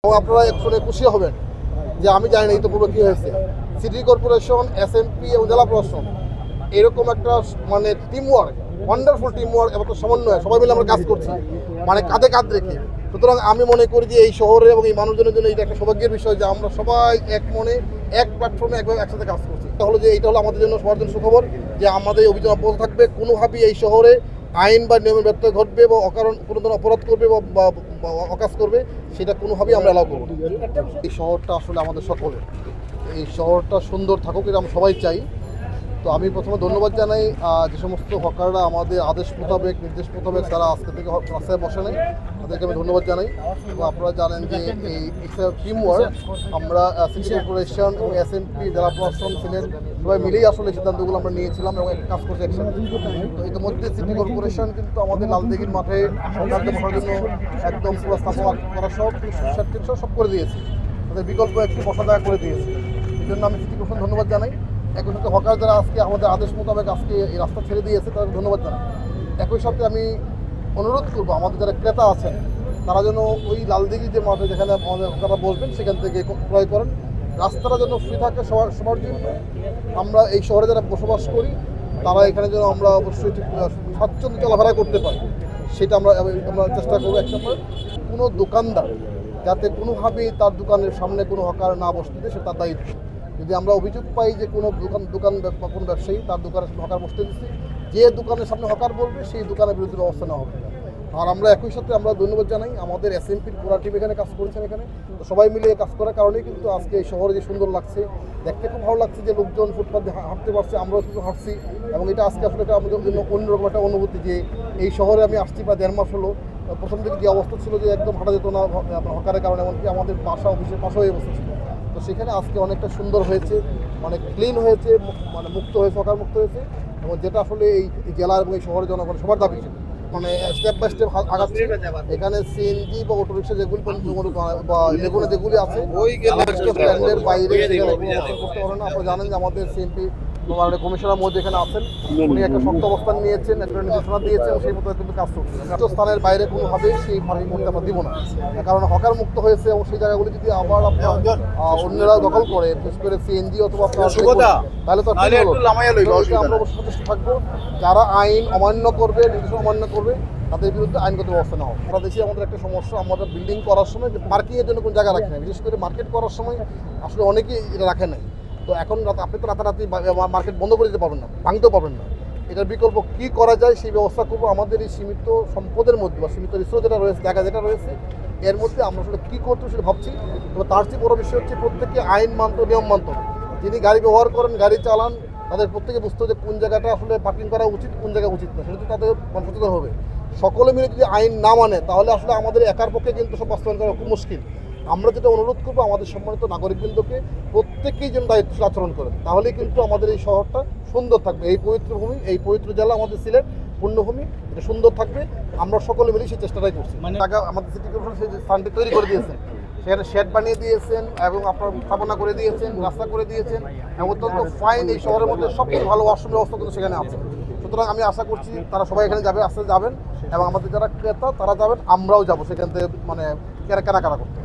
এবং আপনারা শুনে খুশি হবেন যে আমি জানি না ইতিপূর্বে কী হয়েছে। সিটি কর্পোরেশন, এসএমপি এবং জেলা প্রশাসন এরকম একটা মানে টিমওয়ার্ক, ওয়ান্ডারফুল টিমওয়ার্ক এবং সমন্বয়, সবাই মিলে আমরা কাজ করছি মানে কাঁধে কাঁধ রেখে। সুতরাং আমি মনে করি যে এই শহরে এবং এই মানুষজনের জন্য এটা একটা সৌভাগ্যের বিষয় যে আমরা সবাই এক মনে এক প্ল্যাটফর্মে একভাবে একসাথে কাজ করছি। এটা হলো যে এইটা হলো আমাদের জন্য সবার জন্য সুখবর যে আমাদের এই অভিযান অব্যাহত থাকবে। কোনোভাবেই এই শহরে আইন বা নিয়মের ব্যত্যয় ঘটবে বা অকারণ কোনো ধরনের অপরাধ করবে বা অকাজ করবে সেটা কোনোভাবেই আমরা অ্যালাউ করব না। এই শহরটা আসলে আমাদের সকলের, এই শহরটা সুন্দর থাকুক এটা আমরা সবাই চাই। তো আমি প্রথমে ধন্যবাদ জানাই যে সমস্ত হকাররা আমাদের আদেশ মোতাবেক, নির্দেশ মোতাবেক তারা আজকে থেকে রাস্তায় বসে নেই, তাদেরকে আমি ধন্যবাদ জানাই। এবং আপনারা জানেন যে এই টিমওয়ার্ক আমরা সিটি কর্পোরেশন এবং এসএমপি, জেলা প্রশাসন, সিলেট সবাই মিলেই আসলে সিদ্ধান্তগুলো আমরা নিয়েছিলাম এবং কাজ করছি একসাথে। তো ইতিমধ্যে সিটি কর্পোরেশন কিন্তু আমাদের লালদিঘির মাঠে সরকারকে বসার জন্য একদম পুরো স্থাপনা করা সব করে দিয়েছে, তাদের বিকল্প একটি বসা জায়গা করে দিয়েছে। এই জন্য আমি সিটি কর্পোরেশন ধন্যবাদ জানাই। একই সাথে হকার যারা আজকে আমাদের আদেশ মোতাবেক আজকে এই রাস্তা ছেড়ে দিয়েছে তাদের ধন্যবাদ জানাই। একই সাথে আমি অনুরোধ করবো আমাদের যারা ক্রেতা আছেন তারা যেন ওই লালদিঘি যে মাঠে যেখানে আমাদের হকাররা বসবেন সেখান থেকে ক্রয় করেন। রাস্তাটা যেন ফ্রি থাকে সবার জন্য। আমরা এই শহরে যারা বসবাস করি তারা এখানে যেন আমরা অবশ্যই স্বাচ্ছন্দ্য চলাফেরা করতে পারি সেটা আমরা চেষ্টা করবো। এক নম্বর, কোনো দোকানদার যাতে কোনোভাবেই তার দোকানের সামনে কোনো হকার না বসতে দেয় সে তার দায়িত্ব। যদি আমরা অভিযোগ পাই যে কোনো দোকান বা কোনো ব্যবসায়ী তার দোকানের সামনে হকার বসতে দিচ্ছে, যে দোকানের সামনে হকার বলবে সেই দোকানের বিরুদ্ধে ব্যবস্থা নেওয়া হবে। আর আমরা একই সাথে আমরা ধন্যবাদ জানাই আমাদের এসএমপির পুরা টিম এখানে কাজ করেছেন। এখানে তো সবাই মিলে কাজ করার কারণেই কিন্তু আজকে এই শহরে যে সুন্দর লাগছে, দেখতে খুব ভালো লাগছে যে লোকজন ফুটপাথ দিয়ে হাঁটতে পারছে, আমরাও কিন্তু হাঁটছি। এবং এটা আজকে আসলে এটা আমাদের জন্য অন্যরকম একটা অনুভূতি যে এই শহরে আমি আসছি প্রায় 1.5 মাস হলো। প্রথম দিকে যে অবস্থা ছিল যে একদম হাঁটা যেত না হকারের কারণে, এমনকি আমাদের বাসা অফিসের পাশেও এই অবস্থা ছিল। তো সেখানে আজকে অনেকটা সুন্দর হয়েছে, অনেক ক্লিন হয়েছে, মানে মুক্ত হয়েছে, হকার মুক্ত হয়েছে। এবং যেটা আসলে এই জেলা এবং এই শহরের জনগণ সবার দাবি ছিল, মানে স্টেপ বাই স্টেপ আগাচ্ছে। এখানে সিএনজি বা অটোরিক্সা যেগুলি বা লেগুনে যেগুলি আছে ওই স্ট্যান্ডের বাইরে করতে পারে না। আপনারা জানেন যে আমাদের সিএমপি কমিশনার মধ্যে এখানে আছেন, উনি একটা শক্ত অবস্থান নিয়েছেন, একটা নির্দেশনা দিয়েছেন, সেই মতো কিন্তু কাজ করছে। স্থানের বাইরে কোনোভাবেই সেই পার্কিং করতে আমরা দিব না, কারণ হকার মুক্ত হয়েছে। এবং সেই জায়গাগুলি যদি আবার আপনার অন্যরা দখল করে, বিশেষ করে সিএনজি অথবা আপনার, তাহলে তো আমরা অবশ্যই সচেষ্ট থাকবো। যারা আইন অমান্য করবে, নির্দেশনা অমান্য করবে তাদের বিরুদ্ধে আইনগত ব্যবস্থা নেওয়া হবে। আমরা দেখি আমাদের একটা সমস্যা, আমরা বিল্ডিং করার সময় পার্কিংয়ের জন্য কোনো জায়গা রাখি না, বিশেষ করে মার্কেট করার সময় আসলে অনেকেই এটা রাখে নাই। তো এখন আপনি তো রাতারাতি মার্কেট বন্ধ করে দিতে পারবেন না, ভাঙতেও পারবেন না। এটার বিকল্প কী করা যায় সেই ব্যবস্থা করবো। আমাদের এই সীমিত সম্পদের মধ্যে বা সীমিত রিসোর্স যেটা রয়েছে, জায়গা যেটা রয়েছে, এর মধ্যে আমরা আসলে কী করতে সেটা ভাবছি। তবে তার চেয়ে বড় বিষয় হচ্ছে প্রত্যেকে আইন মানত, নিয়ম মানত। যিনি গাড়ি ব্যবহার করেন, গাড়ি চালান, তাদের প্রত্যেকে বুঝতে হবে যে কোন জায়গাটা আসলে পার্কিং করা উচিত, কোন জায়গা উচিত না, সেটা তো তাদের সচেতন হবে। সকলে মিলে যদি আইন না মানে তাহলে আসলে আমাদের একার পক্ষে কিন্তু সব বাস্তবায়ন করা খুব মুশকিল। আমরা যেটা অনুরোধ করবো আমাদের সম্মানিত নাগরিকবৃন্দকে প্রত্যেকেই যেন দায়িত্বশীল আচরণ করেন, তাহলেই কিন্তু আমাদের এই শহরটা সুন্দর থাকবে। এই পবিত্র ভূমি, এই পবিত্র জেলা আমাদের সিলেট পুণ্যভূমি, এটা সুন্দর থাকবে। আমরা সকলে মিলে সেই চেষ্টাটাই করছি। মানে আমাদের সিটি কর্পোরেশন সেই স্থানটি তৈরি করে দিয়েছেন, সেখানে শেড বানিয়ে দিয়েছেন এবং আপনার স্থাপনা করে দিয়েছেন, রাস্তা করে দিয়েছেন এবং অত্যন্ত ফাইন। এই শহরের মধ্যে সবচেয়ে ভালো ওয়াশরুম ব্যবস্থা কিন্তু সেখানে আছে। সুতরাং আমি আশা করছি তারা সবাই এখানে যাবে, আস্তে যাবেন এবং আমাদের যারা ক্রেতা তারা যাবেন, আমরাও যাবো সেখান থেকে মানে কেনাকাটা করতে।